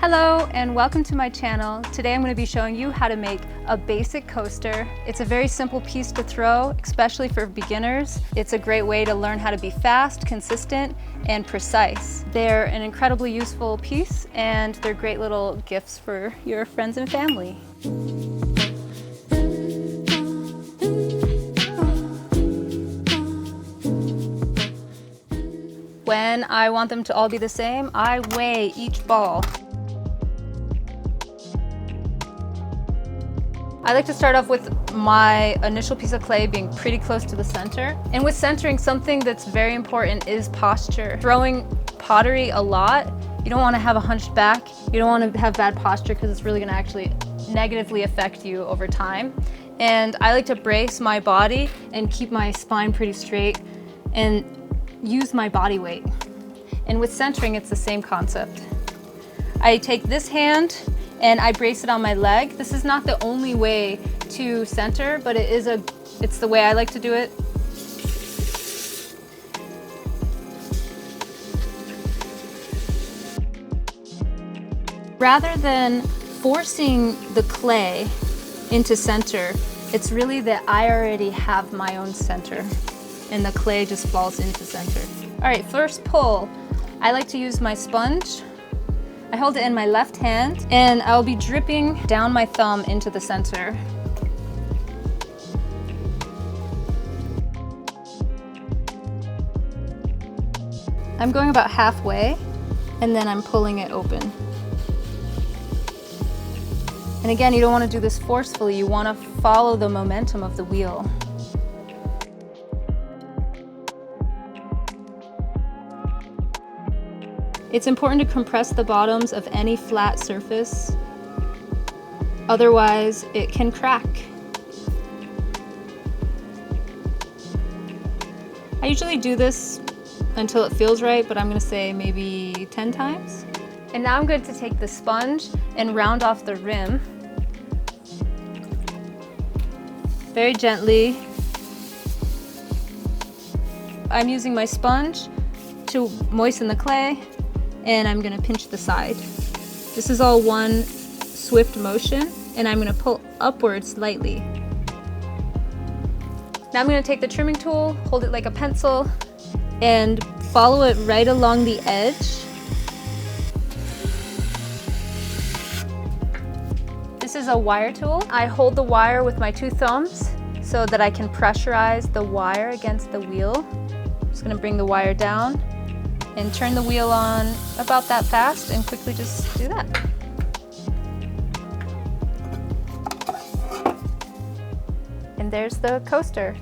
Hello and welcome to my channel. Today I'm going to be showing you how to make a basic coaster. It's a very simple piece to throw, especially for beginners. It's a great way to learn how to be fast, consistent, and precise. They're an incredibly useful piece and they're great little gifts for your friends and family. When I want them to all be the same, I weigh each ball. I like to start off with my initial piece of clay being pretty close to the center. And with centering, something that's very important is posture. Throwing pottery a lot, you don't want to have a hunched back. You don't want to have bad posture because it's really going to actually negatively affect you over time. And I like to brace my body and keep my spine pretty straight and use my body weight. And with centering, it's the same concept. I take this hand and I brace it on my leg. This is not the only way to center, but it's the way I like to do it. Rather than forcing the clay into center, it's really that I already have my own center and the clay just falls into center. All right, first pull. I like to use my sponge. I hold it in my left hand and I'll be dripping down my thumb into the center. I'm going about halfway and then I'm pulling it open. And again, you don't want to do this forcefully, you want to follow the momentum of the wheel. It's important to compress the bottoms of any flat surface, otherwise it can crack. I usually do this until it feels right, but I'm going to say maybe 10 times. And now I'm going to take the sponge and round off the rim. Very gently. I'm using my sponge to moisten the clay. And I'm gonna pinch the side. This is all one swift motion, and I'm gonna pull upwards slightly. Now I'm gonna take the trimming tool, hold it like a pencil, and follow it right along the edge. This is a wire tool. I hold the wire with my two thumbs so that I can pressurize the wire against the wheel. I'm just gonna bring the wire down and turn the wheel on about that fast and quickly just do that. And there's the coaster.